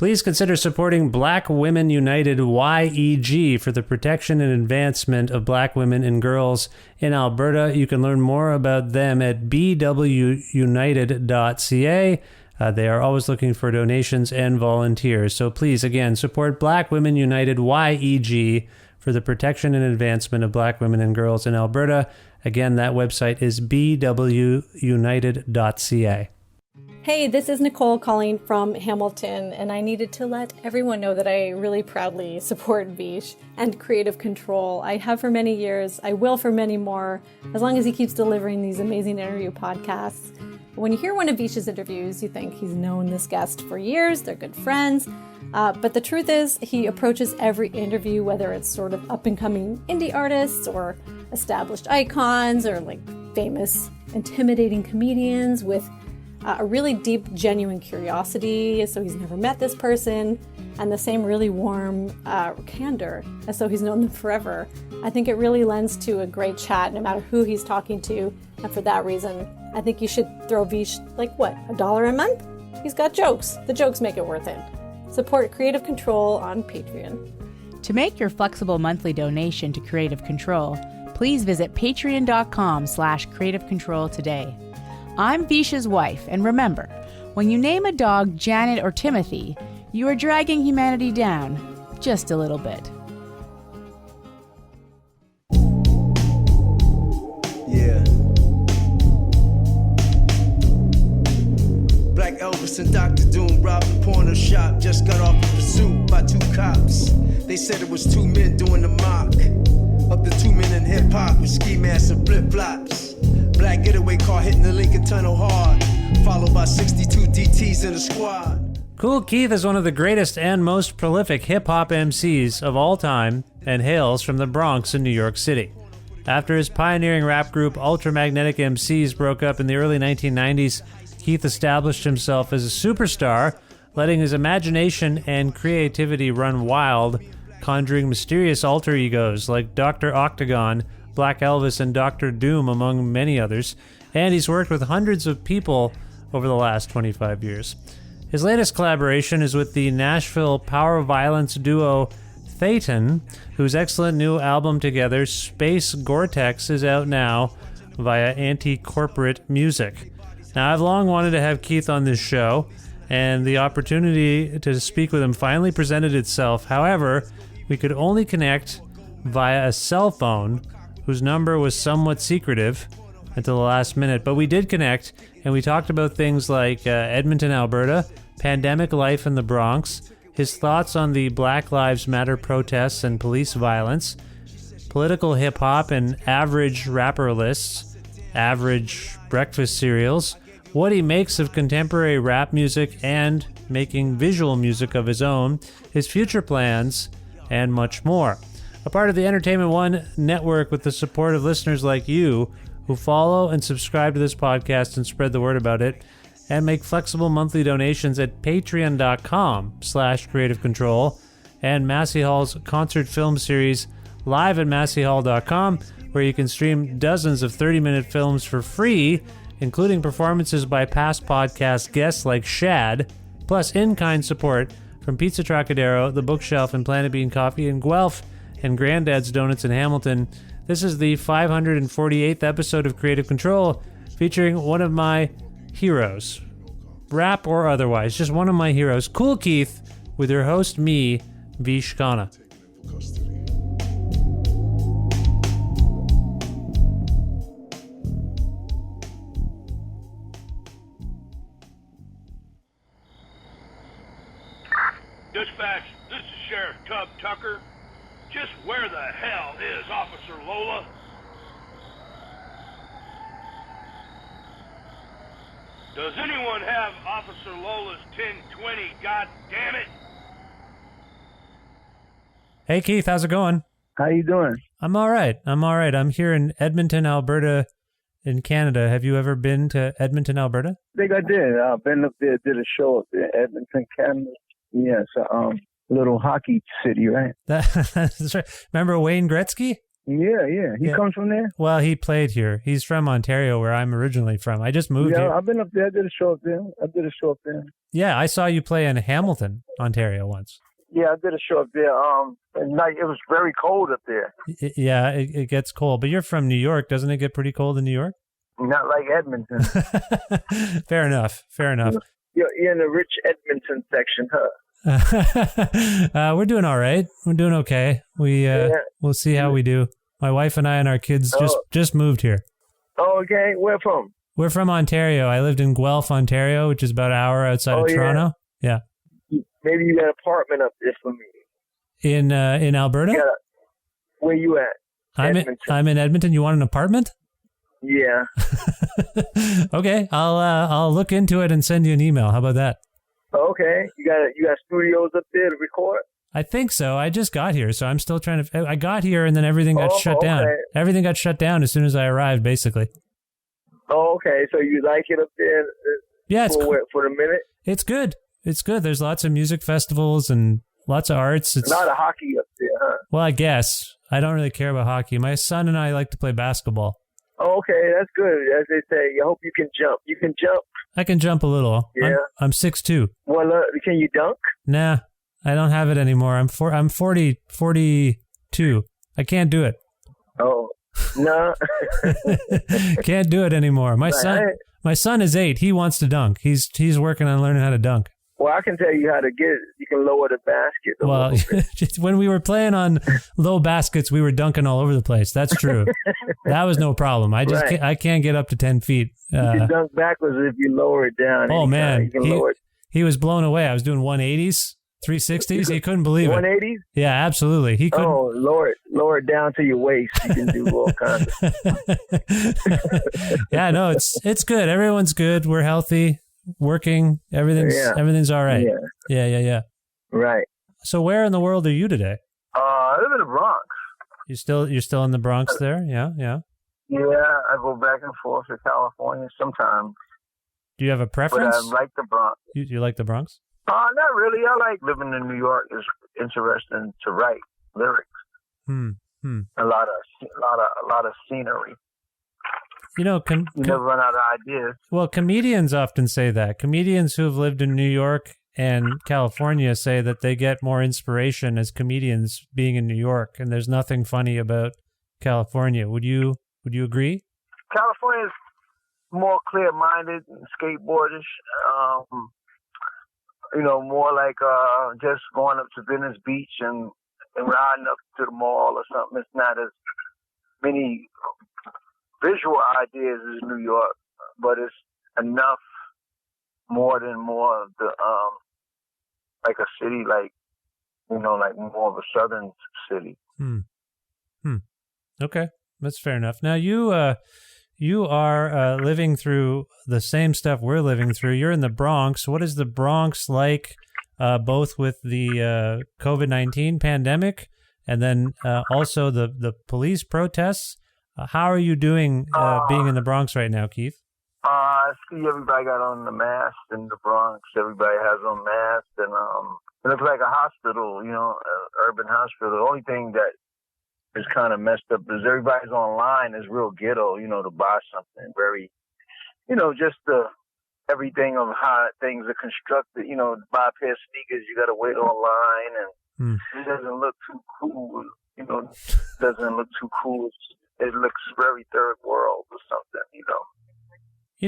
Please consider supporting Black Women United YEG for the protection and advancement of Black women and girls in Alberta. You can learn more about them at bwunited.ca. They are always looking for donations and volunteers. So please, again, support Black Women United YEG for the protection and advancement of Black women and girls in Alberta. Again, that website is bwunited.ca. Hey, this is Nicole calling from Hamilton, and I needed to let everyone know that I really proudly support Vish and Creative Control. I have for many years, I will for many more, as long as he keeps delivering these amazing interview podcasts. When you hear one of Vish's interviews, you think he's known this guest for years, they're good friends, but the truth is he approaches every interview, whether it's sort of up-and-coming indie artists or established icons or like famous, intimidating comedians with a really deep, genuine curiosity, as though he's never met this person, and the same really warm candor, as though he's known them forever. I think it really lends to a great chat, no matter who he's talking to, and for that reason, I think you should throw Vish, $1 a month? He's got jokes. The jokes make it worth it. Support Creative Control on Patreon. To make your flexible monthly donation to Creative Control, please visit patreon.com/Creative Control today. I'm Vish's wife, and remember, when you name a dog Janet or Timothy, you are dragging humanity down just a little bit. Yeah. Black Elvis and Dr. Doom robbed the corner shop, just got off in pursuit by two cops. They said it was two men doing the mock of the two men in hip-hop with ski masks and flip-flops. Black getaway car hitting the Lincoln Tunnel hard, followed by 62 DTs in the squad. Kool Keith is one of the greatest and most prolific hip-hop MCs of all time and hails from the Bronx in New York City. After his pioneering rap group Ultramagnetic MCs broke up in the early 1990s, Keith established himself as a superstar, letting his imagination and creativity run wild, conjuring mysterious alter egos like Dr. Octagon, Black Elvis, and Dr. Doom, among many others, and he's worked with hundreds of people over the last 25 years. His latest collaboration is with the Nashville power violence duo Thetan, whose excellent new album together, Space Gore-Tex, is out now via Anti-Corporate Music. Now, I've long wanted to have Keith on this show, and the opportunity to speak with him finally presented itself. However, we could only connect via a cell phone whose number was somewhat secretive until the last minute. But we did connect, and we talked about things like Edmonton, Alberta, pandemic life in the Bronx, his thoughts on the Black Lives Matter protests and police violence, political hip-hop and average rapper lists, average breakfast cereals, what he makes of contemporary rap music and making visual music of his own, his future plans, and much more. A part of the Entertainment One network with the support of listeners like you who follow and subscribe to this podcast and spread the word about it, and make flexible monthly donations at patreon.com/Creative Control, and Massey Hall's concert film series live at masseyhall.com, where you can stream dozens of 30-minute films for free, including performances by past podcast guests like Shad, plus in-kind support from Pizza Trocadero, The Bookshelf, and Planet Bean Coffee in Guelph, and Granddad's Donuts in Hamilton. This is the 548th episode of Creative Control, featuring one of my heroes, rap or otherwise, just one of my heroes, Kool Keith, with your host, me, Vish Khanna. Dispatch, this is Sheriff Tub Tucker. Just where the hell is Officer Lola? Does anyone have Officer Lola's 1020, God damn it? Hey Keith, how's it going? How you doing? I'm all right. I'm here in Edmonton, Alberta, in Canada. Have you ever been to Edmonton, Alberta? I think I did. I've been up there, did a show up there, Edmonton, Canada. Yes, little hockey city, right? That's right. Remember Wayne Gretzky? Yeah. He comes from there? Well, he played here. He's from Ontario, where I'm originally from. I just moved here. Yeah, I've been up there. I did a show up there. Yeah, I saw you play in Hamilton, Ontario once. Yeah, I did a show up there. At night it was very cold up there. Yeah, it gets cold. But you're from New York. Doesn't it get pretty cold in New York? Not like Edmonton. Fair enough. You're in the rich Edmonton section, huh? We're doing all right. We're doing okay. We'll see how we do. My wife and I and our kids just moved here. Oh, okay. Where from? We're from Ontario. I lived in Guelph, Ontario, which is about an hour outside of Toronto. Yeah. Maybe you got an apartment up there for me. In Alberta? Where you at? I'm in Edmonton. You want an apartment? Yeah. Okay. I'll look into it and send you an email. How about that? Okay. You got studios up there to record? I think so. I just got here, so I'm still trying to. I got here and then everything got shut down. Everything got shut down as soon as I arrived, basically. Oh, okay. So you like it up there? Yeah, it's cool. For the minute. It's good. It's good. There's lots of music festivals and lots of arts. It's a lot of hockey up there, huh? Well, I guess. I don't really care about hockey. My son and I like to play basketball. Oh, okay, that's good. As they say, I hope you can jump. You can jump? I can jump a little. Yeah. I'm 6'2". Well, can you dunk? Nah, I don't have it anymore. I'm 42. I can't do it. Oh, no. Can't do it anymore. My son is 8. He wants to dunk. He's working on learning how to dunk. Well, I can tell you how to get it. You can lower the basket. Well, when we were playing on low baskets, we were dunking all over the place. That's true. That was no problem. I can't get up to 10 feet. You can dunk backwards if you lower it down. Oh, man. Lower it. He was blown away. I was doing 180s, 360s. He couldn't believe it. 180s? Yeah, absolutely. He couldn't. Oh, lower it down to your waist. You can do all kinds of. Yeah, no, it's good. Everyone's good. We're healthy. Working, everything's all right. Yeah. Right. So where in the world are you today? I live in the Bronx. You're still in the Bronx there? Yeah. Yeah, I go back and forth to California sometimes. Do you have a preference? But I like the Bronx. You like the Bronx? Not really. I like living in New York. It's interesting to write lyrics. A lot of scenery. You know, you never run out of ideas. Well, comedians often say that. Comedians who have lived in New York and California say that they get more inspiration as comedians being in New York, and there's nothing funny about California. Would you agree? California is more clear-minded and skateboardish. More like just going up to Venice Beach and riding up to the mall or something. It's not as many visual ideas as New York, but it's enough more of the like a city, like more of a southern city. Okay, that's fair enough. Now you are living through the same stuff we're living through. You're in the Bronx. What is the Bronx like, both with the COVID-19 pandemic and then also the police protests? How are you doing being in the Bronx right now, Keith? I see everybody got on the mask in the Bronx. Everybody has on masks, and it looks like a hospital, an urban hospital. The only thing that is kind of messed up is everybody's online is real ghetto, to buy something. Very, just everything of how things are constructed. To buy a pair of sneakers, you got to wait online, and it doesn't look too cool. Doesn't look too cool. It looks very third world or something,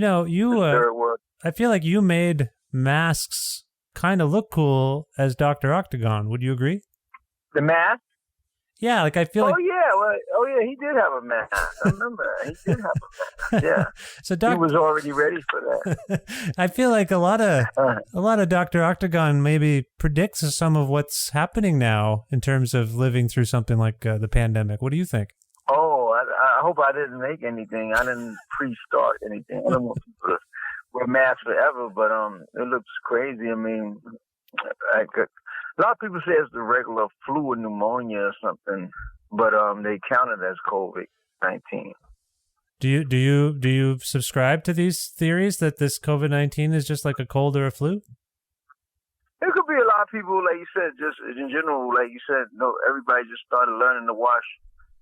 third world. I feel like you made masks kind of look cool as Dr. Octagon. Would you agree? The mask? Yeah, like I feel like... he did have a mask. I remember. He did have a mask. Yeah. So he was already ready for that. I feel like a lot of Dr. Octagon maybe predicts some of what's happening now in terms of living through something like the pandemic. What do you think? Oh, I hope I didn't make anything. I didn't pre-start anything. I don't want people to wear masks forever, but it looks crazy. I mean, a lot of people say it's the regular flu or pneumonia or something, but they count it as COVID-19. Do you subscribe to these theories that this COVID-19 is just like a cold or a flu? It could be a lot of people, like you said, just in general, like you said, everybody just started learning to wash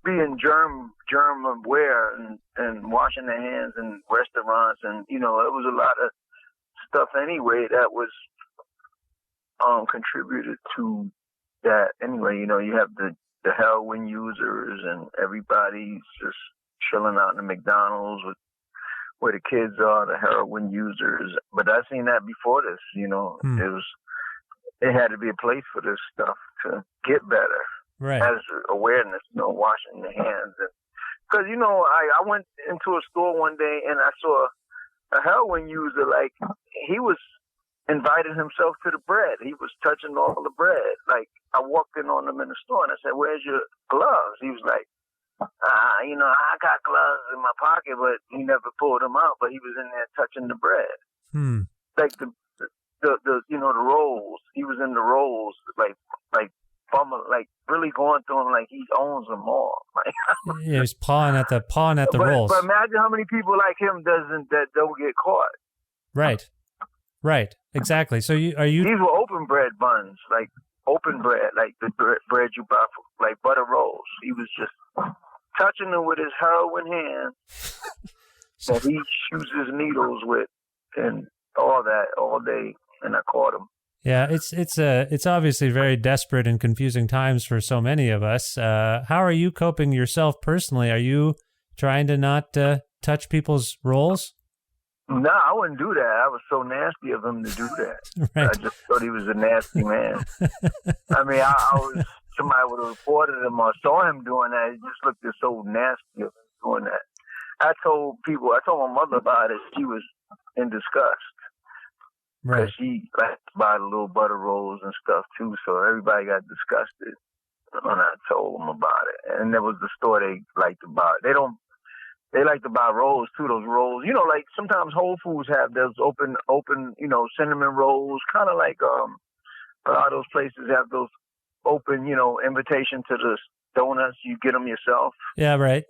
being germ aware and washing their hands in restaurants, and it was a lot of stuff anyway that was contributed to that. Anyway, you have the heroin users and everybody's just chilling out in the McDonald's with where the kids are, the heroin users. But I seen that before this. It had to be a place for this stuff to get better. Right. As awareness, washing your hands. Because, I went into a store one day and I saw a heroin user, like, he was inviting himself to the bread. He was touching all the bread. Like, I walked in on him in the store and I said, "Where's your gloves?" He was like, I got gloves in my pocket, but he never pulled them out, but he was in there touching the bread. Like the rolls. He was in the rolls, like bumming, like really going through them like he owns them all. Yeah, he's pawing at the rolls. But imagine how many people like him that don't get caught. Right. Exactly. So these were open bread buns, like open bread, like the bread you buy for, like butter rolls. He was just touching them with his heroin hand that he shoots his needles with and all that all day, and I caught him. Yeah, it's obviously very desperate and confusing times for so many of us. How are you coping yourself personally? Are you trying to not touch people's rolls? No, I wouldn't do that. I was so nasty of him to do that. Right. I just thought he was a nasty man. I mean, somebody would have reported him or saw him doing that. He just looked so nasty of him doing that. I told my mother about it. She was in disgust. Right. Because she liked to buy the little butter rolls and stuff too, so everybody got disgusted when I told them about it. And there was the store they like to buy. They like to buy rolls too. Those rolls, like sometimes Whole Foods have those open, cinnamon rolls. Kind of like a lot of those places have those open, invitation to the donuts. You get them yourself. Yeah, right.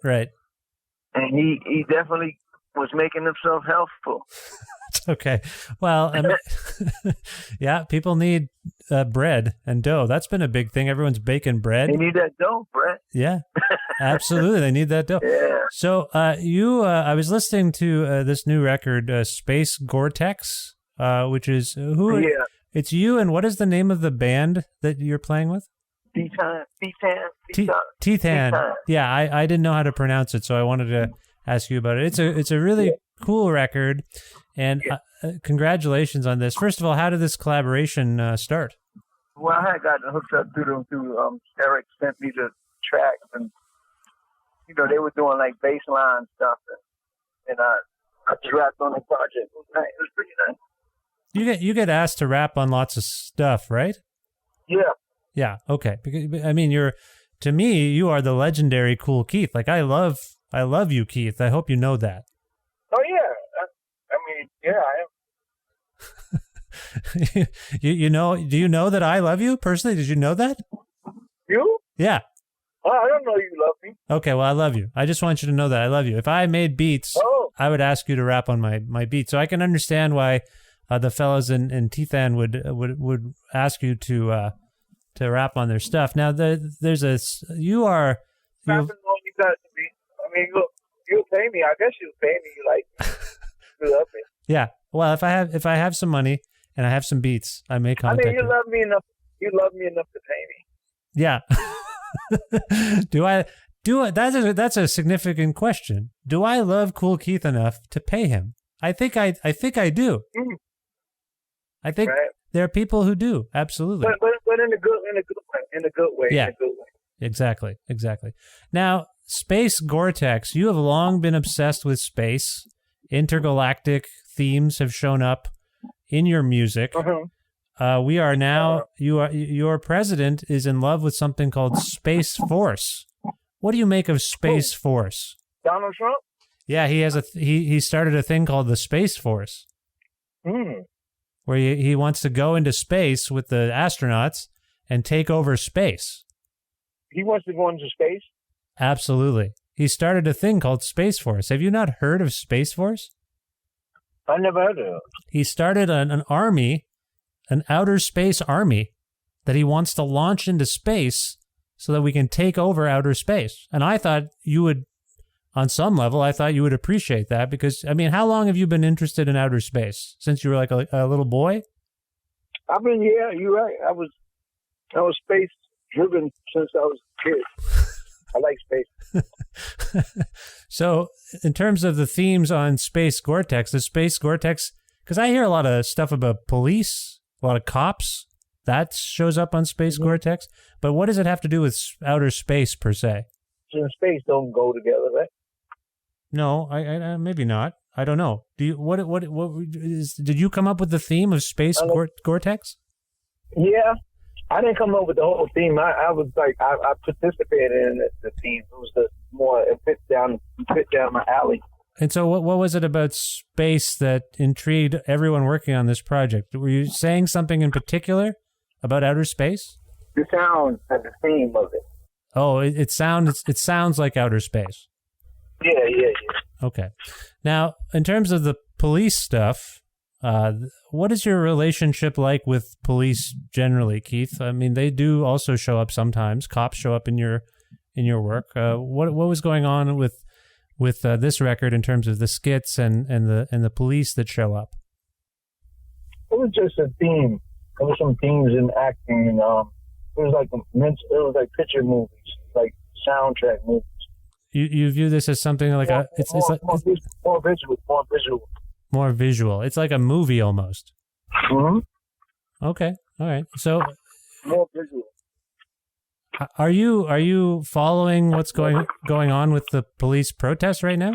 And he definitely was making himself helpful. Okay. Well, yeah, people need bread and dough. That's been a big thing. Everyone's baking bread. They need that dough, Brett. Yeah, absolutely. They need that dough. Yeah. So I was listening to this new record, Space Gore-Tex, which is who? Yeah. It's you, and what is the name of the band that you're playing with? Tethan. Yeah, I didn't know how to pronounce it, so I wanted to ask you about it. It's a really cool record, and congratulations on this. First of all, how did this collaboration start? Well, I had gotten hooked up through Eric sent me the tracks, and they were doing like bass line stuff, and I rapped on the project. It was pretty nice. You get asked to rap on lots of stuff, right? Yeah. Yeah. Okay. Because, I mean, to me, you are the legendary Kool Keith. Like I love you, Keith. I hope you know that. Oh yeah. I mean, yeah, I am. Do you know that I love you personally? Did you know that? You? Yeah. Oh, I don't know you love me. Okay, well, I love you. I just want you to know that I love you. If I made beats, I would ask you to rap on my beats. So I can understand why the fellas in Tethan would ask you to rap on their stuff. Now, you are... Rapping on you got to be. I mean, look, you'll pay me. I guess you'll pay me like you love me. Yeah. Well, if I have some money and I have some beats, I may contact you. I mean, you love me enough to pay me. Yeah. That's a significant question. Do I love Kool Keith enough to pay him? I think I do. I think there are people who do. Absolutely. But in a good way. Yeah. In a good way. Exactly. Now, Space Gore-Tex, you have long been obsessed with space. Intergalactic themes have shown up in your music. We are now, your president is in love with something called Space Force. What do you make of Space Force? Donald Trump? Yeah, he started a thing called the Space Force. Where he wants to go into space with the astronauts and take over space. He wants to go into space? Absolutely. He started a thing called Space Force. Have you not heard of Space Force? I never heard of it. He started an army, an outer space army, that he wants to launch into space so that we can take over outer space. And I thought you would, on some level, I thought you would appreciate that because, I mean, how long have you been interested in outer space? Since you were like a little boy? Yeah, you're right. I was space driven since I was a kid. I like space. So, in terms of the themes on Space Gore-Tex, is Space Gore-Tex, because I hear a lot of stuff about police, a lot of cops, that shows up on Space Gore-Tex, but what does it have to do with outer space per se? And space don't go together, right? No, I maybe not. I don't know. Do you did you come up with the theme of Space Gore-Tex? Yeah. I didn't come up with the whole theme. I was like, I participated in the theme. It was it fit down my alley. And so what was it about space that intrigued everyone working on this project? Were you saying something in particular about outer space? The sound and the theme of it. Oh, it sounds like outer space. Yeah. Okay. Now, in terms of the police stuff, what is your relationship like with police generally, Keith? I mean, they do also show up sometimes. Cops show up in your work. What was going on with this record in terms of the skits and the police that show up? It was just a theme. There were some themes in acting, and it was like picture movies, like soundtrack movies. You view this as something like more visual. More visual. It's like a movie almost. Mm-hmm. Okay. All right. So, more visual. Are you following what's going on with the police protests right now?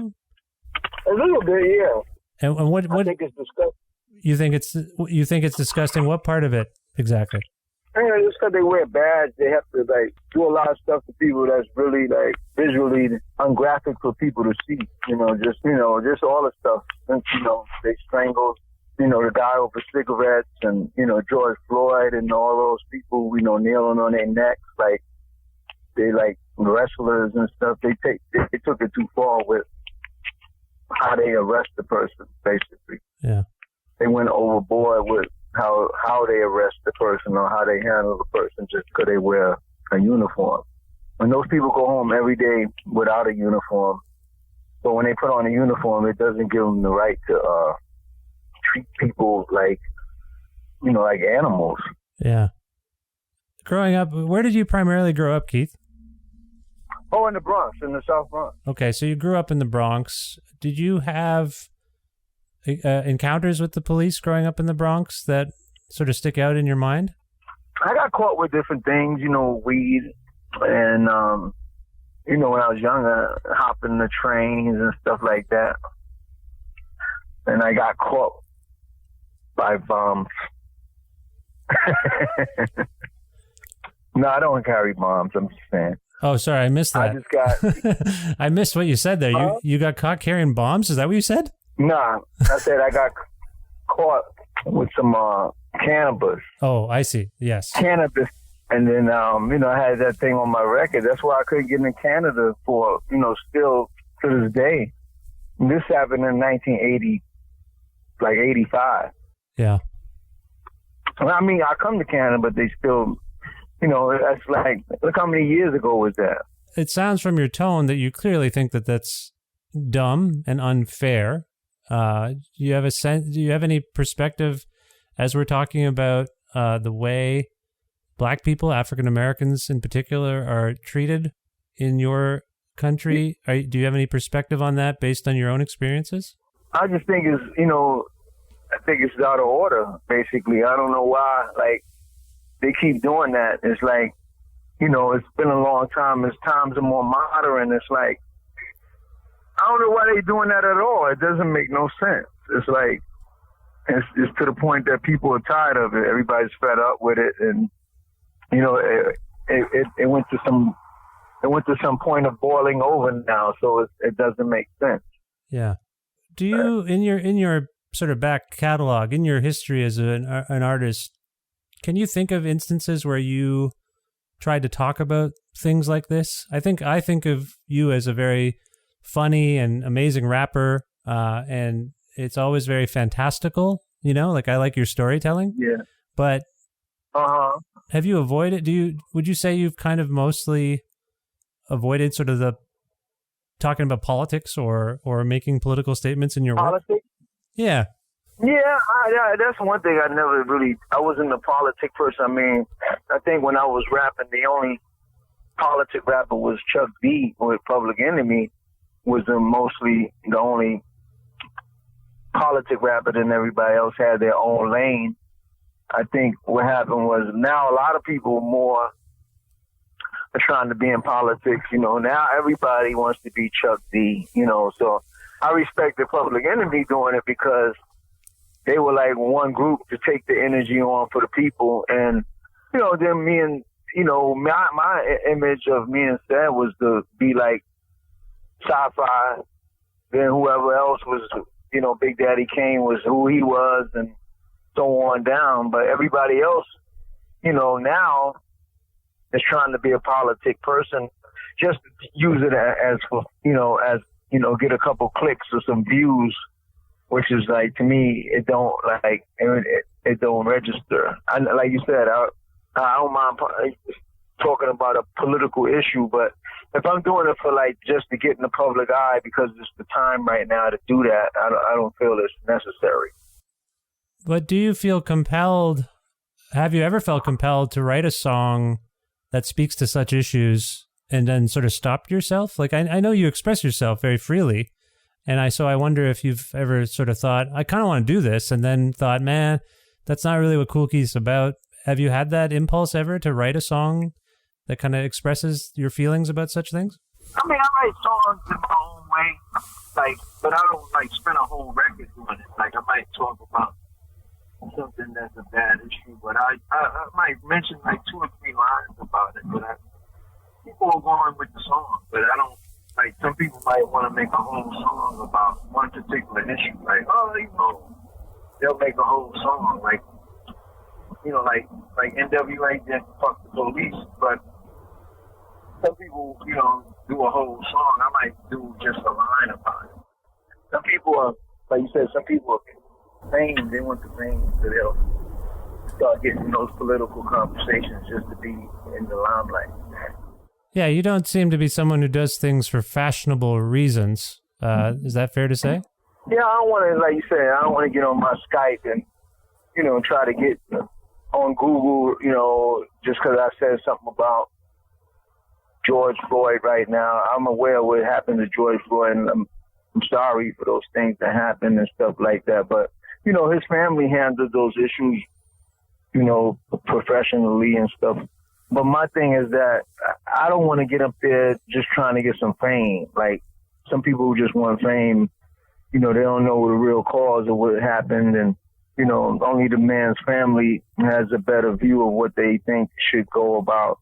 A little bit, yeah. And what I think it's disgusting. You think it's disgusting? What part of it exactly? Yeah, just because they wear badge, they have to do a lot of stuff to people that's really visually ungraphic for people to see. Just all the stuff. And, they strangled, the guy over cigarettes, and George Floyd and all those people, kneeling on their necks like they wrestlers and stuff. They took it too far with how they arrest the person, basically. Yeah. They went overboard with how they arrest the person or how they handle the person just because they wear a uniform. When those people go home every day without a uniform, but when they put on a uniform, it doesn't give them the right to treat people like animals. Yeah. Growing up, where did you primarily grow up, Keith? Oh, in the Bronx, in the South Bronx. Okay, so you grew up in the Bronx. Did you have encounters with the police growing up in the Bronx that sort of stick out in your mind? I got caught with different things, weed, and when I was younger, hopping the trains and stuff like that. And I got caught by bombs. No, I don't carry bombs. I'm just saying. Oh, sorry, I missed that. I just got. I missed what you said there. You got caught carrying bombs? Is that what you said? Nah, I said I got caught with some cannabis. Oh, I see. Yes. Cannabis. And then, I had that thing on my record. That's why I couldn't get in Canada for, still to this day. And this happened in 1980, 85. Yeah. I mean, I come to Canada, but they still, that's look how many years ago was that? It sounds from your tone that you clearly think that that's dumb and unfair. Do you have any perspective as we're talking about the way Black people, African Americans in particular, are treated in your country? Do you have any perspective on that based on your own experiences? I just think it's out of order, basically. I don't know why, they keep doing that. It's it's been a long time. As times are more modern, it's I don't know why they're doing that at all. It doesn't make no sense. It's it's to the point that people are tired of it. Everybody's fed up with it, and it went to some point of boiling over now. So it doesn't make sense. Yeah. Do you in your sort of back catalog, in your history as an artist, can you think of instances where you tried to talk about things like this? I think of you as a very funny and amazing rapper, and it's always very fantastical, I like your storytelling. Yeah. But Have you avoided? Would you say you've kind of mostly avoided sort of the talking about politics or making political statements in your work? Politics? Yeah. Yeah, that's one thing I wasn't a politic person. I mean, I think when I was rapping, the only politic rapper was Chuck D with Public Enemy, was mostly the only politic rapper, then everybody else had their own lane. I think what happened was now a lot of people more are trying to be in politics, now everybody wants to be Chuck D, so I respect the Public Enemy doing it because they were like one group to take the energy on for the people. And, then me and, my image of me and Stan was to be like Sci-Fi. Then whoever else was, Big Daddy Kane was who he was and so on down. But everybody else, now is trying to be a politic person, just use it as get a couple clicks or some views, which is like, to me, it don't register. Like you said, I don't mind talking about a political issue, but if I'm doing it for just to get in the public eye because it's the time right now to do that, I don't feel it's necessary. But do you feel compelled? Have you ever felt compelled to write a song that speaks to such issues and then sort of stopped yourself? Like I know you express yourself very freely. And so I wonder if you've ever sort of thought, I kind of want to do this, and then thought, man, that's not really what Kool Keith's about. Have you had that impulse ever to write a song that kind of expresses your feelings about such things? I mean, I write songs in my own way, but I don't spend a whole record doing it. I might talk about something that's a bad issue, but I might mention 2 or 3 lines about it. But people are going with the song, but I don't. Some people might want to make a whole song about one particular issue. They'll make a whole song. Like NWA did Fuck the Police, but some people, do a whole song. I might do just a line about it. Some people are, like you said, some people are fame. They want the fame, so they'll start getting those political conversations just to be in the limelight. Yeah, you don't seem to be someone who does things for fashionable reasons. Is that fair to say? Yeah, I don't want to, like you said, I don't want to get on my Skype and, try to get on Google, just because I said something about George Floyd right now. I'm aware of what happened to George Floyd, and I'm sorry for those things that happened and stuff like that. But, his family handled those issues, professionally and stuff. But my thing is that I don't want to get up there just trying to get some fame. Like some people who just want fame, they don't know the real cause of what happened. And, only the man's family has a better view of what they think should go about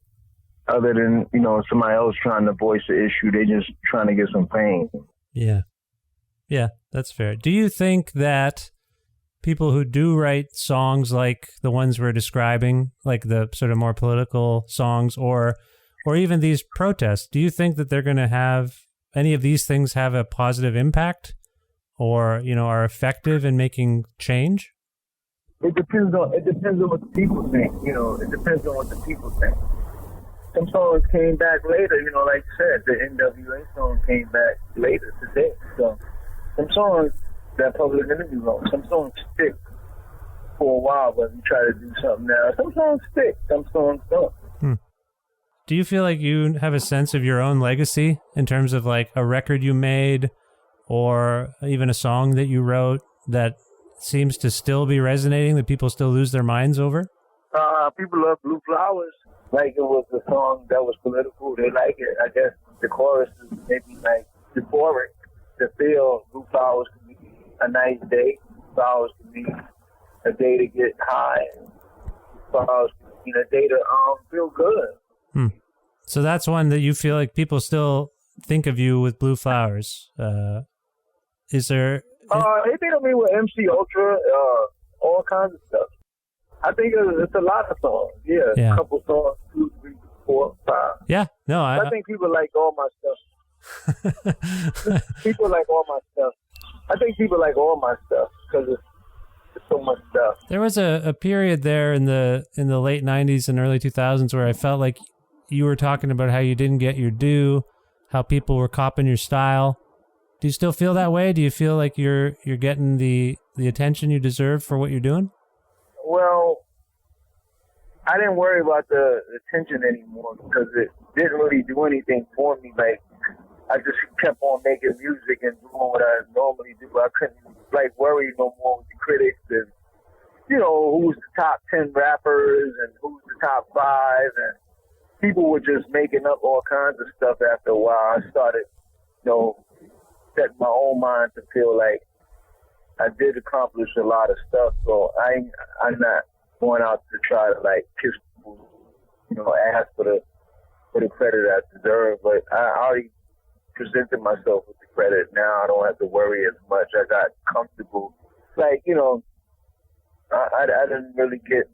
other than, somebody else trying to voice the issue. They just trying to get some fame. Yeah. Yeah, that's fair. Do you think that people who do write songs like the ones we're describing, like the sort of more political songs or even these protests, do you think that they're going to have any of these things have a positive impact or, are effective in making change? It depends on what the people think. It depends on what the people think. Some songs came back later, like you said, the NWA song came back later today. So some songs that Public Enemy wrote, some songs stick for a while, but we try to do something now. Some songs stick, some songs don't. Do you feel like you have a sense of your own legacy in terms of like a record you made or even a song that you wrote that seems to still be resonating, that people still lose their minds over? People love Blue Flowers. Like it was a song that was political. They like it. I guess the chorus is maybe like euphoric. To feel Blue Flowers can be a nice day. Flowers can be a day to get high. Flowers can be a day to feel good. So that's one that you feel like people still think of you with Blue Flowers. Is there? They think of me with MC Ultra, all kinds of stuff. I think it's a lot of songs. Yeah. A couple songs, 2, 3, 4, 5. Yeah, no, I think people like all my stuff. People like all my stuff. I think people like all my stuff because it's so much stuff. There was a period there in the late 90s and early 2000s where I felt like you were talking about how you didn't get your due, how people were copying your style. Do you still feel that way? Do you feel like you're getting the attention you deserve for what you're doing? Well, I didn't worry about the attention anymore because it didn't really do anything for me. Like, I just kept on making music and doing what I normally do. I couldn't worry no more with the critics and, who's the top 10 rappers and who's the top 5. And people were just making up all kinds of stuff after a while. I started, setting my own mind to feel like I did accomplish a lot of stuff. So I'm not going out to try to kiss people, ask for the credit I deserve. But I already presented myself with the credit. Now I don't have to worry as much. I got comfortable. I didn't really get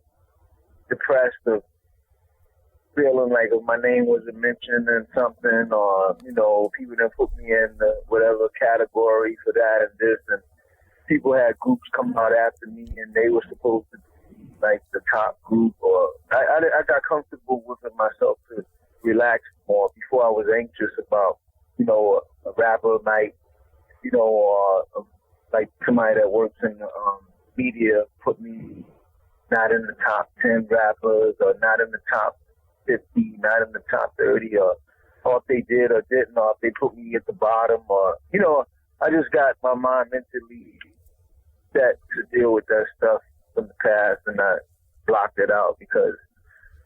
depressed of feeling like if my name wasn't mentioned in something or, people didn't put me in whatever category for that and this. And people had groups come out after me and they were supposed to be the top group. Or I got comfortable with it myself to relax more before I was anxious about, a rapper might, or somebody that works in the media put me not in the top 10 rappers or not in the top 50, not in the top 30, or if they did or didn't, or if they put me at the bottom, or, I just got my mind mentally set to deal with that stuff from the past, and I blocked it out because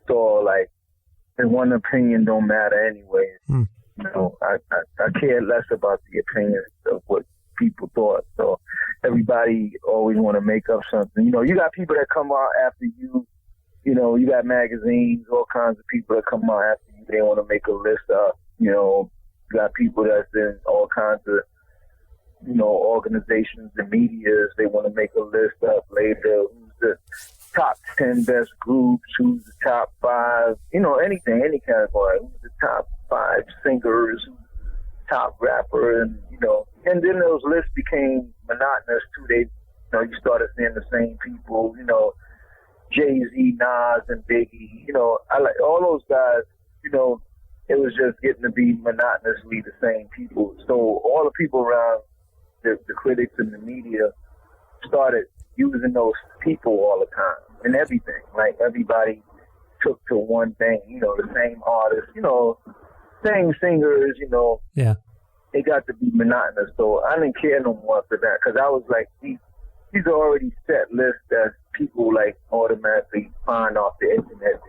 it's all and one opinion don't matter anyway. I care less about the opinions of what people thought. So everybody always want to make up something. You got people that come out after you. You got magazines, all kinds of people that come out after you. They want to make a list up. You got people that's in all kinds of, organizations and medias. They want to make a list up later. Who's the top 10 best groups? Who's the top 5? Anything, any category. Who's the top 5 singers? Top rapper, and and then those lists became monotonous too. They, you started seeing the same people. Jay-Z, Nas, and Biggie. I like all those guys. It was just getting to be monotonously the same people. So all the people around the critics and the media started using those people all the time and everything. Everybody took to one thing. The same artists. Same singers. Yeah. It got to be monotonous. So I didn't care no more after that because I was like, these are already set lists that people automatically find off the internet.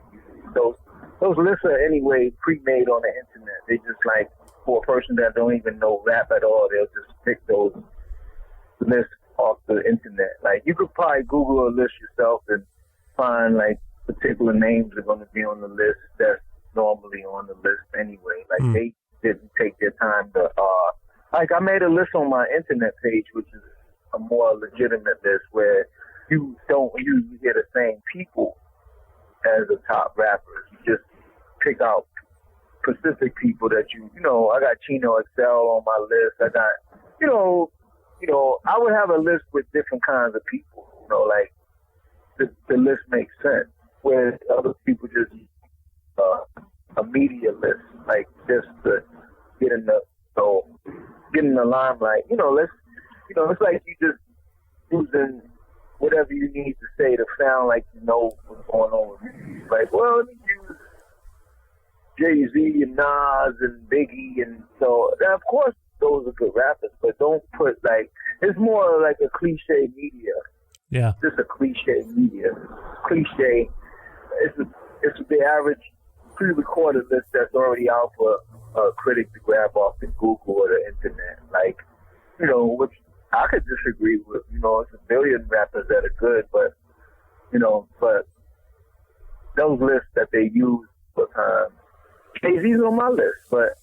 Those lists are anyway pre-made on the internet. They just for a person that don't even know rap at all, they'll just pick those lists off the internet. You could probably Google a list yourself and find particular names are going to be on the list that's normally on the list anyway. They didn't take their time to I made a list on my internet page, which is a more legitimate list where you don't usually hear the same people as the top rappers. You just pick out specific people that I got Chino Excel on my list. I got, I would have a list with different kinds of people, the list makes sense. Whereas other people just a media list, just to get in the limelight. It's like you just using whatever you need to say to sound like you know what's going on with you. Let me use Jay-Z and Nas and Biggie, and so of course those are good rappers, but don't put it's more like a cliche media. Yeah. Just a cliche media. Cliche. It's the average pre-recorded list that's already out for a critic to grab off the Google or the internet. Which I could disagree with. It's a billion rappers that are good, but those lists that they use for time, Jay-Z's on my list, but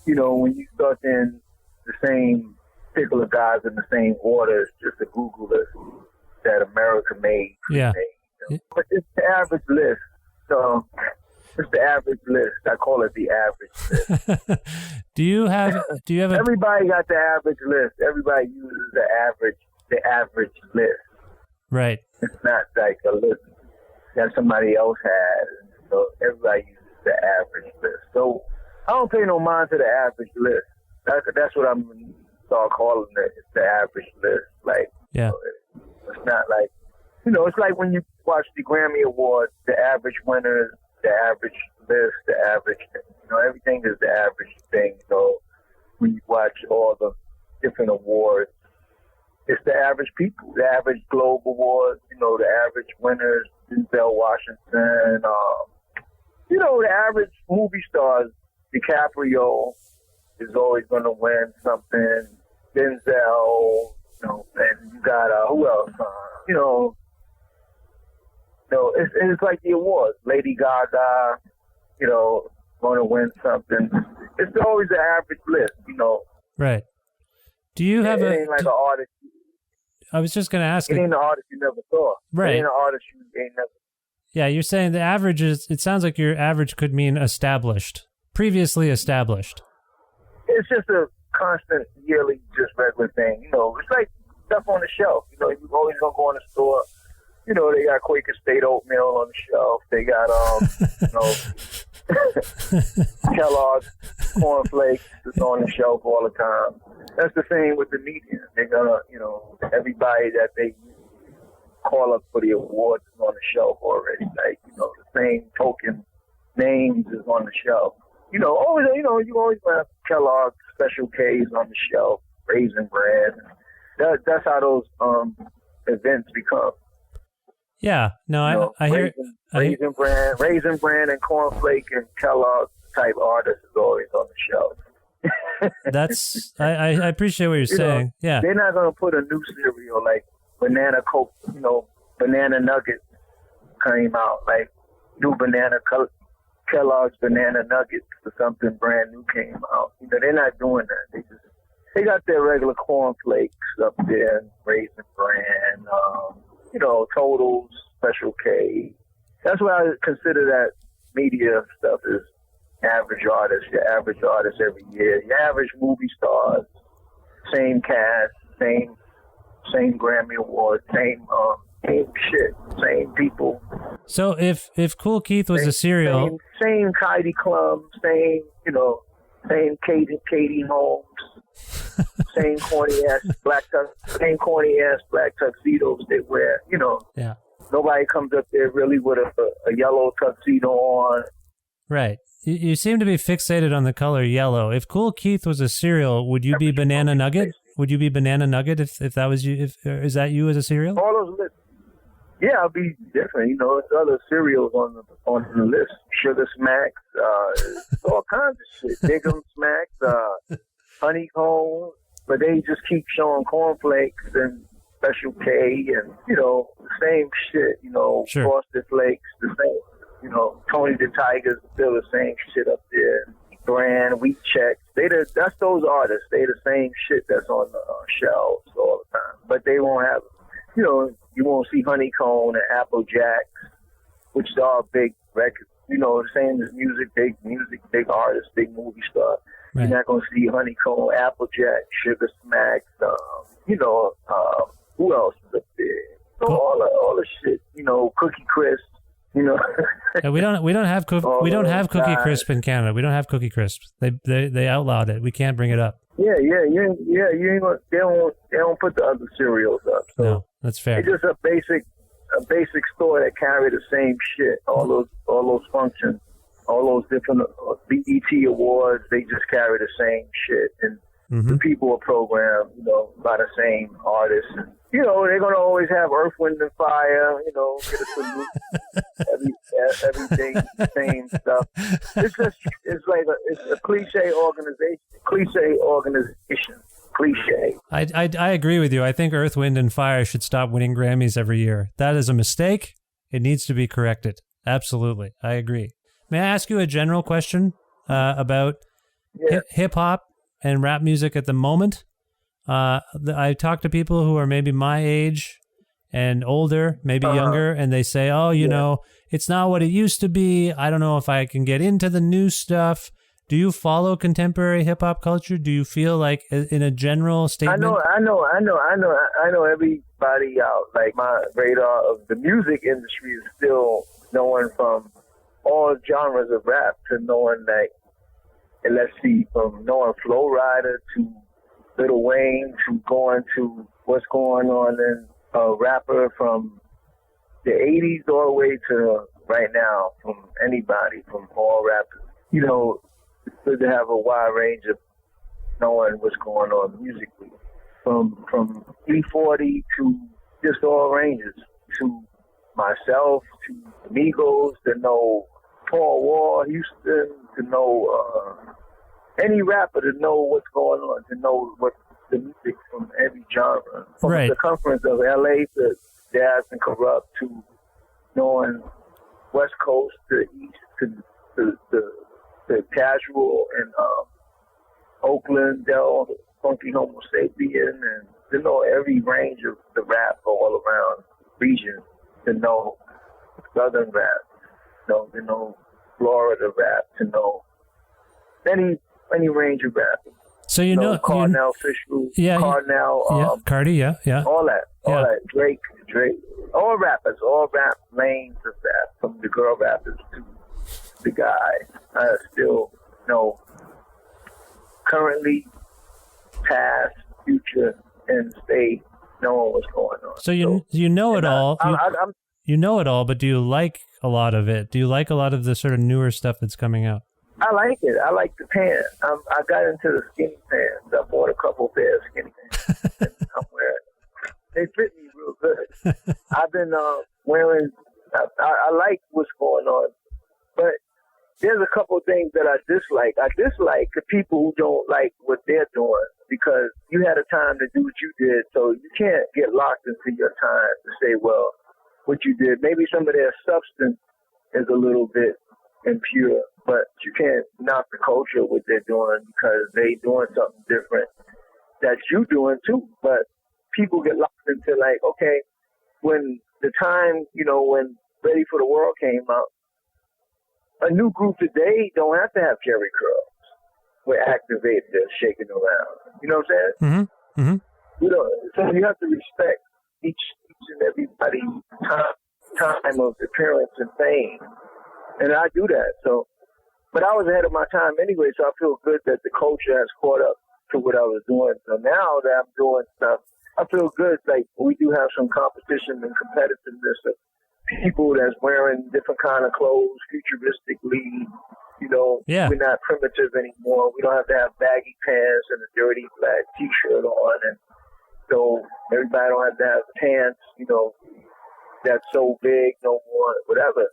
when you start in the same particular guys in the same order, it's just a Google list that America made. Yeah. But it's the average list, so it's the average list. I call it the average list. Do you have Everybody got the average list. Everybody uses the average list. Right. It's not like a list that somebody else has. So everybody uses the average list. So I don't pay no mind to the average list. That's what I'm going to start calling it. It's the average list. Like, Yeah. It's not like, it's like when you watch the Grammy Awards, the average winners, the average list, the average, everything is the average thing. So when you watch all the different awards, it's the average people, the average Globe Awards, the average winners, Denzel Washington, the average movie stars, DiCaprio is always going to win something, Denzel, and you got, who else? It's like the awards. Lady Gaga, going to win something. It's always the average list, Right. Do you have it ain't like an artist. I was just going to ask. It ain't an artist you never saw. Right. It ain't an artist you ain't never. Yeah, you're saying the average is. It sounds like your average could mean established, previously established. It's just a constant, yearly, just regular thing. It's like stuff on the shelf. You always gonna go in the store. They got Quaker State oatmeal on the shelf. They got Kellogg's cornflakes is on the shelf all the time. That's the same with the media. They're gonna, everybody that they call up for the awards is on the shelf already. Like, the same token names is on the shelf. You always have Kellogg's Special K's on the shelf, Raisin Bran. That's how those events become. Yeah, no, I hear Raisin Bran and cornflake and Kellogg type artists is always on the shelf. That's I appreciate what you're saying. Yeah, they're not gonna put a new cereal like banana Coke. Banana Nuggets came out, like new Kellogg's Banana Nuggets or something brand new came out. They're not doing that. They got their regular cornflakes up there, Raisin Bran. Totals, Special K. That's what I consider that media stuff is average artists. Your average artist every year. Your average movie stars, same cast, same Grammy Award, same shit, same people. So if Kool Keith was a cereal, same Heidi Klum, same Katie Holmes. Same corny ass black tuxedos they wear. Yeah. Nobody comes up there really with a yellow tuxedo on. Right. You seem to be fixated on the color yellow. If Kool Keith was a cereal, would you be Banana Nugget? Would you be Banana Nugget if that was you? Is that you as a cereal? All those lists. Yeah, I'll be different. There's other cereals on the list. Sugar Smacks, all kinds of shit. Diggum Smacks, Honeycomb. But they just keep showing cornflakes and Special K and, the same shit, Sure. Frosted Flakes, the same, Tony the Tiger's still the same shit up there. Brand, Wheat Chex. That's those artists. They the same shit that's on the shelves all the time. But they won't have, you won't see Honeycomb and Apple Jacks, which are big records. The same as music, big artists, big movie stars. Right. You're not going to see Honeycomb, Applejack, Sugar Smacks, who else is up there? All the shit, Cookie Crisp, Yeah, we don't have Cookie Crisp in Canada. We don't have Cookie Crisp. They outlawed it. We can't bring it up. You ain't gonna, they don't put the other cereals up. So no, that's fair. It's just a basic store that carry the same shit. All those functions. All those different BET awards, they just carry the same shit. And the people are programmed, by the same artists. And, they're going to always have Earth, Wind, and Fire, get a salute, everything, same stuff. It's a cliche organization. Cliche. I agree with you. I think Earth, Wind, and Fire should stop winning Grammys every year. That is a mistake. It needs to be corrected. Absolutely. I agree. May I ask you a general question about hip hop and rap music at the moment? I talk to people who are maybe my age and older, maybe younger, and they say, "Oh, it's not what it used to be. I don't know if I can get into the new stuff." Do you follow contemporary hip hop culture? Do you feel like, in a general statement? I know everybody out. Like, my radar of the music industry is still knowing from all genres of rap to knowing, like, and let's see, from knowing Flow Rider to Lil Wayne to going to what's going on in a rapper from the 80s all the way to right now, from anybody, from all rappers. You know, it's good to have a wide range of knowing what's going on musically. From 340 to just all ranges, to myself, to Migos, to know Paul Wall, Houston, to know any rapper, to know what's going on, to know what the music from every genre. From the circumference of LA to Jazz and Corrupt to knowing West Coast to East to Casual and Oakland, Del, Funky Homo Sapien, and to know every range of the rap all around region, to know Southern rap, to know Florida rap, to know any range of rap. So you know Cardinal Fisher, Cardinal, Cardi, yeah, all that, Drake, all rappers, all rap lanes of rap, from the girl rappers to the guy. I still know currently, past, future, and stay knowing what's going on. So you know it all. You know it all, but do you like a lot of it? Do you like a lot of the sort of newer stuff that's coming out? I like it. I like the pants. I got into the skinny pants. I bought a couple pairs of skinny pants. I'm wearing them. They fit me real good. I've been wearing. I like what's going on, but there's a couple of things that I dislike. I dislike the people who don't like what they're doing, because you had a time to do what you did, so you can't get locked into your time to say, well, what you did. Maybe some of their substance is a little bit impure, but you can't knock the culture what they're doing, because they doing something different that you doing too. But people get locked into, like, okay, when the time, when Ready for the World came out, a new group today don't have to have Jerry curls. We're activated, they're shaking around. You know what I'm saying? Mm-hmm. Mm-hmm. So you have to respect each and everybody's time of appearance and fame. And I do that. So, but I was ahead of my time anyway, so I feel good that the culture has caught up to what I was doing. So now that I'm doing stuff, I feel good. Like, we do have some competition and competitiveness of people that's wearing different kind of clothes, futuristically. We're not primitive anymore. We don't have to have baggy pants and a dirty black T-shirt on, and so everybody don't have to have pants, that's so big no more, whatever.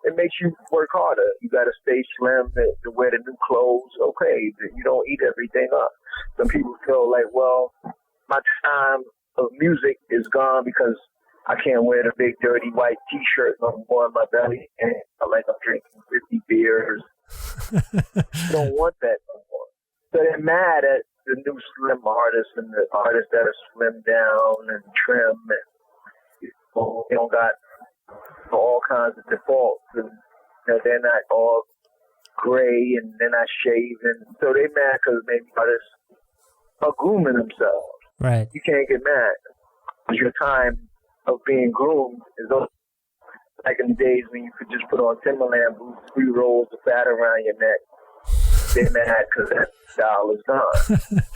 It makes you work harder. You got to stay slim to wear the new clothes. Okay, you don't eat everything up. Some people feel like, well, my time of music is gone because I can't wear the big dirty white T-shirt no more on my belly, and I'm drinking 50 beers. You don't want that no more. So they're mad at the new slim artists and the artists that are slimmed down and trim, and they don't got all kinds of defaults, and they're not all gray and they're not shaven. So they mad because maybe artists are grooming themselves. Right. You can't get mad because your time of being groomed is over. Like in the days when you could just put on Timberland boots, 3 rolls of fat around your neck. They're mad because that style is gone.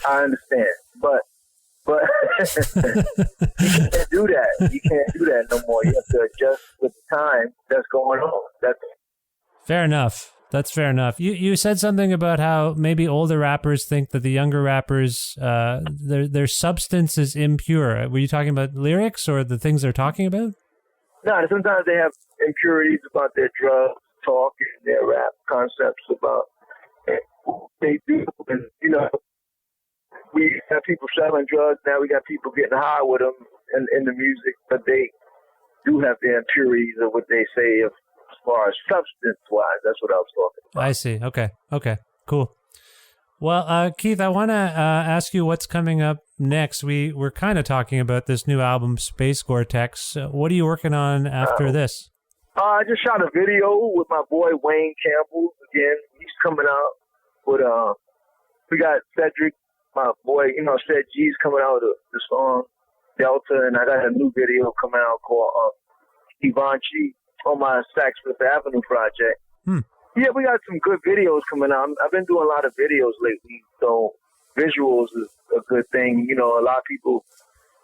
I understand, but you can't do that. You can't do that no more. You have to adjust with the time that's going on. That's fair enough. That's fair enough. You said something about how maybe older rappers think that the younger rappers, their substance is impure. Were you talking about lyrics or the things they're talking about? No, sometimes they have impurities about their drug talk and their rap concepts about what they do. And, we have people selling drugs. Now we got people getting high with them in the music, but they do have the impurities of what they say as far as substance-wise. That's what I was talking about. I see. Okay. Cool. Well, Keith, I want to ask you what's coming up next. We're kind of talking about this new album, Space Gore-Tex. What are you working on after this? I just shot a video with my boy Wayne Campbell. Again, he's coming out But we got Cedric, my boy, Ced G's coming out with the song Delta, and I got a new video coming out called Ivanchi on my Saks Fifth Avenue project. Yeah, we got some good videos coming out. I've been doing a lot of videos lately, so visuals is a good thing. A lot of people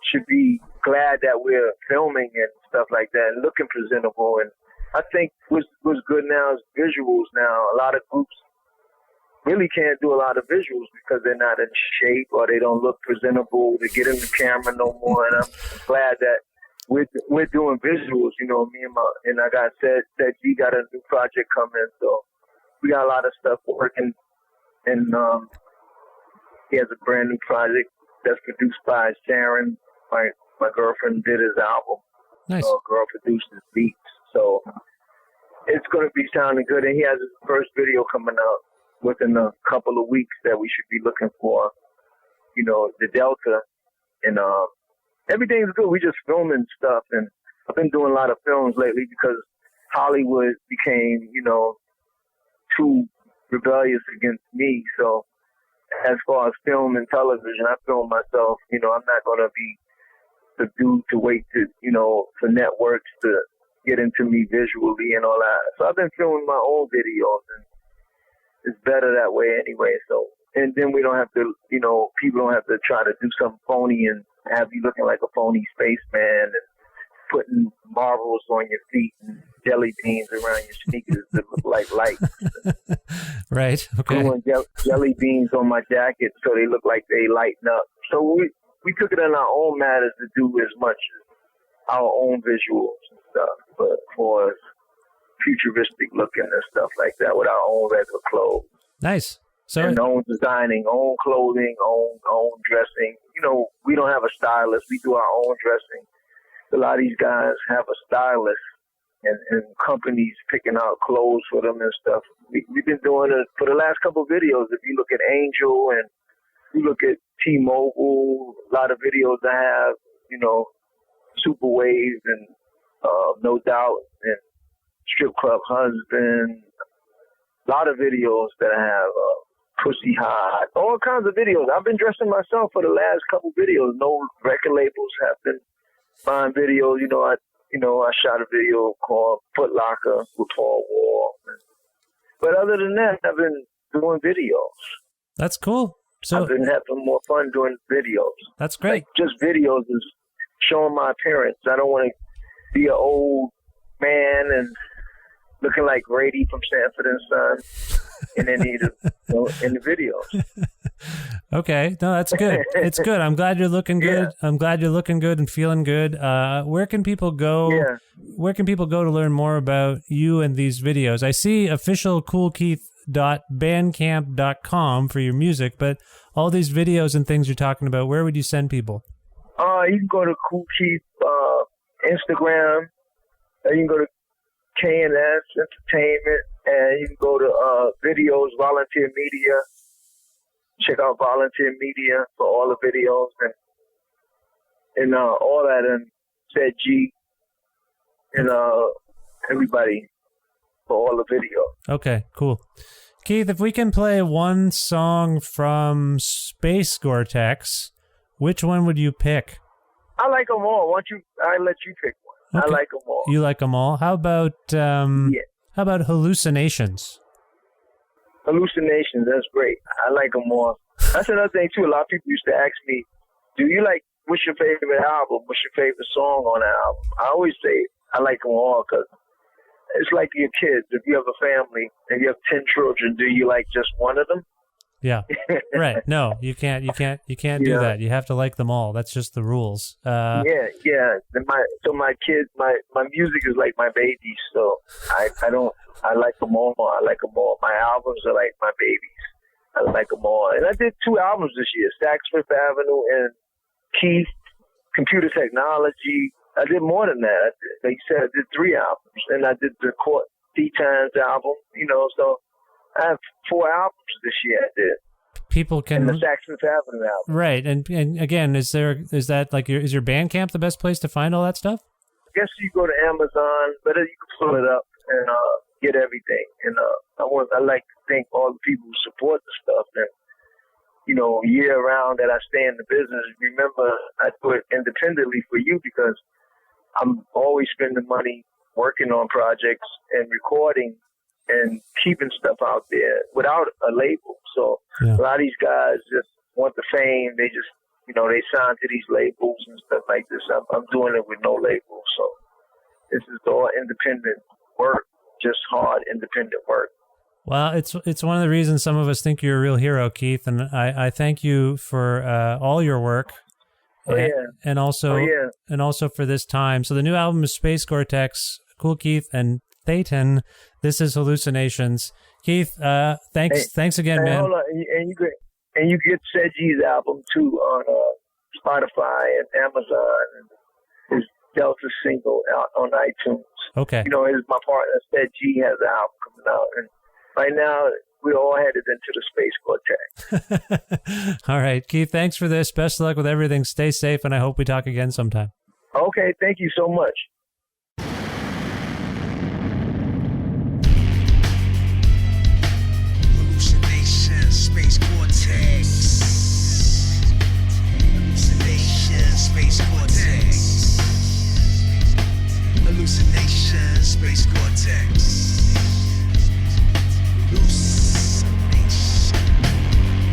should be glad that we're filming and stuff like that and looking presentable. And I think what's good now is visuals now. A lot of groups really can't do a lot of visuals because they're not in shape or they don't look presentable to get in the camera no more. And I'm glad that we're doing visuals, me and I got said that he got a new project coming, so we got a lot of stuff working, and he has a brand new project that's produced by Sharon. My girlfriend did his album. Nice. So a girl produced his beats, so it's going to be sounding good, and he has his first video coming out within a couple of weeks that we should be looking for, the Delta, and everything's good. We just filming stuff, and I've been doing a lot of films lately because Hollywood became, too rebellious against me. So as far as film and television, I film myself. I'm not going to be the dude to wait to, for networks to get into me visually and all that. So I've been filming my own videos, and it's better that way anyway. So, and then we don't have to, people don't have to try to do something phony and have you looking like a phony spaceman and putting marbles on your feet and jelly beans around your sneakers that look like lights. Right. Okay. Gluing jelly beans on my jacket so they look like they lighten up. So we took it in our own matters to do as much as our own visuals and stuff, but for futuristic looking and stuff like that with our own regular clothes. Nice. So and own designing, own clothing, own dressing. We don't have a stylist. We do our own dressing. A lot of these guys have a stylist and companies picking out clothes for them and stuff. We've been doing it for the last couple of videos. If you look at Angel and you look at T-Mobile, a lot of videos I have, Super Wave and No Doubt and Strip Club Husband. A lot of videos that I have. Pussy Hot, all kinds of videos. I've been dressing myself for the last couple videos. No record labels have been buying videos. I shot a video called Foot Locker with Paul Wall. But other than that, I've been doing videos. That's cool. So I've been having more fun doing videos. That's great. Like just videos is showing my appearance. I don't want to be an old man and looking like Grady from Sanford and Son in any of in the videos. Okay, no, that's good. It's good. I'm glad you're looking good. Yeah. I'm glad you're looking good and feeling good. Where can people go? Yeah. Where can people go to learn more about you and these videos? I see official koolkeith.bandcamp.com for your music, but all these videos and things you're talking about, where would you send people? You can go to Kool Keith Instagram. You can go to K&S Entertainment, and you can go to Videos Volunteer Media. Check out Volunteer Media for all the videos and all that, and Ced G and everybody for all the videos. Okay, cool. Keith, if we can play one song from Space Gore-Tex, which one would you pick? I like them all. I let you pick one. Okay. I like them all. You like them all. How about Yeah. How about Hallucinations? Hallucinations, that's great. I like them all. That's another thing too. A lot of people used to ask me, what's your favorite album? What's your favorite song on that album? I always say I like them all because it's like your kids. If you have a family and you have 10 children, do you like just one of them? Yeah. Right. No, you can't do that. You have to like them all. That's just the rules. Yeah. My kids, my music is like my babies. So I like them all. I like them all. My albums are like my babies. I like them all. And I did 2 albums this year, Saks Fifth Avenue and Keith, Computer Technology. I did more than that. Like you said, I did 3 albums. And I did the Court D-Times album, so I have 4 albums this year I did. People can... And the Saks Fifth Avenue album. Right. And again, is your Bandcamp the best place to find all that stuff? I guess you go to Amazon, but you can pull it up and get everything. And I like to thank all the people who support the stuff. And, you know, year round that I stay in the business, remember, I do it independently for you because I'm always spending money working on projects and recording and keeping stuff out there without a label. So a lot of these guys just want the fame. They just, you know, they sign to these labels and stuff like this. I'm doing it with no label. So this is all independent work, just hard independent work. Well, it's one of the reasons some of us think you're a real hero, Keith, and I thank you for all your work. And also for this time. So the new album is Space Gore-Tex, Kool Keith, and Thetan. This is Hallucinations. Keith, thanks again, man. Hold on, and you get Sedgie's album too on Spotify and Amazon, and his Delta single out on iTunes. Okay. You know, my partner Sedgie has an album coming out, and right now we're all headed into the Space Gore-Tex. All right, Keith, thanks for this. Best of luck with everything. Stay safe, and I hope we talk again sometime. Okay, thank you so much. Hallucination, Space Gore-Tex. Hallucination, Space Gore-Tex. Hallucination, Space Gore-Tex.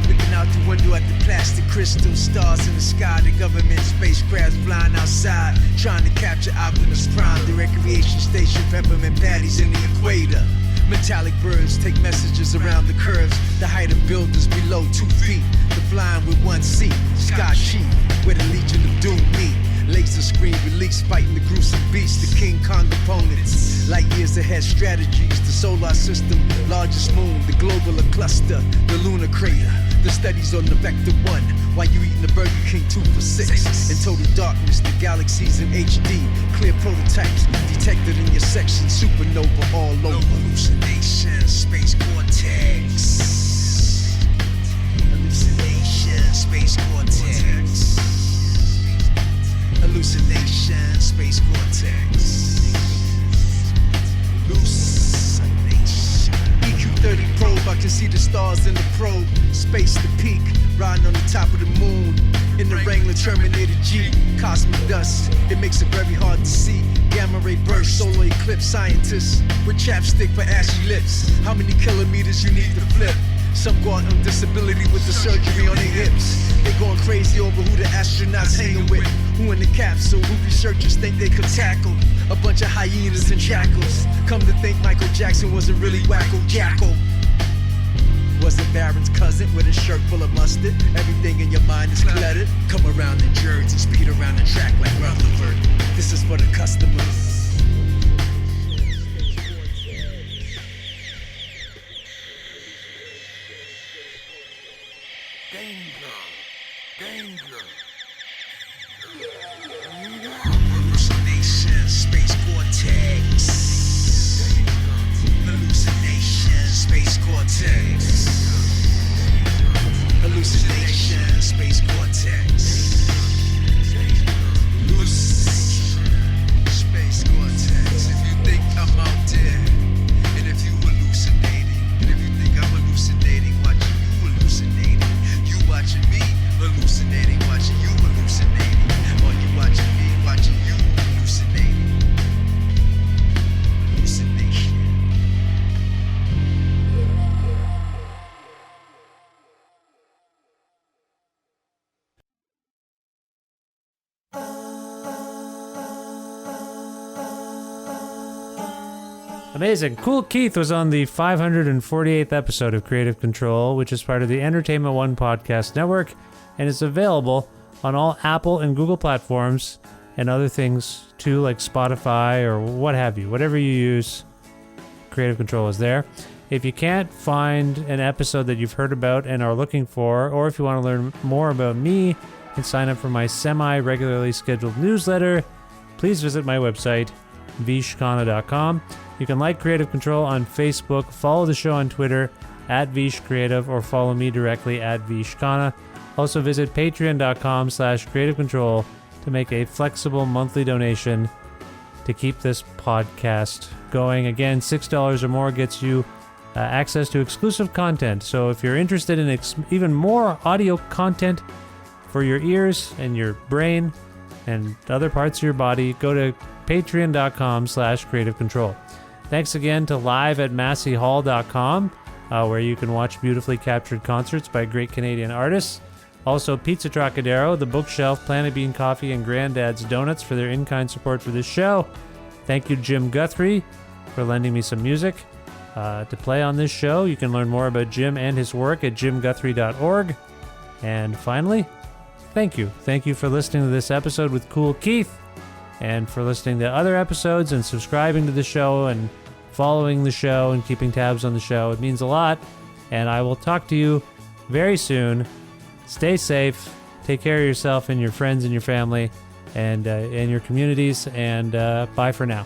Looking out the window at the plastic crystal stars in the sky, the government spacecrafts flying outside, trying to capture Optimus Prime, the recreation station, peppermint patties in the equator. Metallic birds take messages around the curves, the height of buildings below 2 feet, the flying with one seat, sky sheep, where the Legion of Doom meet. Laser screen release, fighting the gruesome beast, the King Kong opponents. Light years ahead strategies, the solar system, largest moon, the globular cluster, the lunar crater, the studies on the Vector 1, while you eating the Burger King 2 for $6. In total darkness, the galaxies in HD, clear prototypes, detected in your section, supernova all over. Hallucination, Space Gore-Tex. Hallucination, Space Gore-Tex. Hallucination, Space Gore-Tex. Hallucination. EQ-30 probe, I can see the stars in the probe. Space the peak, riding on the top of the moon. In the Wrangler Terminator G, cosmic dust, it makes it very hard to see. Gamma ray burst, solar eclipse, scientists with chapstick for ashy lips. How many kilometers you need to flip? Some go out on disability with the surgery on their hips. They going crazy over who the astronauts hanging with. Who in the capsule, who researchers think they could tackle. A bunch of hyenas and jackals. Come to think Michael Jackson wasn't really Wacko Jacko. Wasn't Baron's cousin with a shirt full of mustard. Everything in your mind is cluttered. Come around in Jersey, speed around the track like Rutherford. This is for the customers. Hallucination, Space Gore-Tex. Hallucination, Space Gore-Tex. Hallucination, Space Gore-Tex. Space Gore-Tex. If you think I'm out there, and if you hallucinating, and if you think I'm hallucinating, watching you hallucinating, you watching me hallucinating, watching you hallucinating, or you watching me watching you hallucinating. Hallucination. Amazing. Kool Keith was on the 548th episode of Creative Control, which is part of the Entertainment One podcast network, and is available on all Apple and Google platforms and other things too, like Spotify or what have you. Whatever you use, Creative Control is there. If you can't find an episode that you've heard about and are looking for, or if you want to learn more about me and sign up for my semi-regularly scheduled newsletter, please visit my website, vishkhanna.com. You can like Creative Control on Facebook, follow the show on Twitter, @VishCreative, or follow me directly @VishKhanna. Also visit patreon.com/Creative Control to make a flexible monthly donation to keep this podcast going. Again, $6 or more gets you access to exclusive content. So if you're interested in even more audio content for your ears and your brain and other parts of your body, go to patreon.com/creative control. Thanks again to live@masseyhall.com, where you can watch beautifully captured concerts by great Canadian artists. Also, Pizza Trocadero, The Bookshelf, Planet Bean Coffee, and Granddad's Donuts for their in-kind support for this show. Thank you, Jim Guthrie, for lending me some music to play on this show. You can learn more about Jim and his work at jimguthrie.org. And finally, thank you. Thank you for listening to this episode with Kool Keith, and for listening to other episodes and subscribing to the show and following the show and keeping tabs on the show. It means a lot, and I will talk to you very soon. Stay safe. Take care of yourself and your friends and your family and your communities, and bye for now.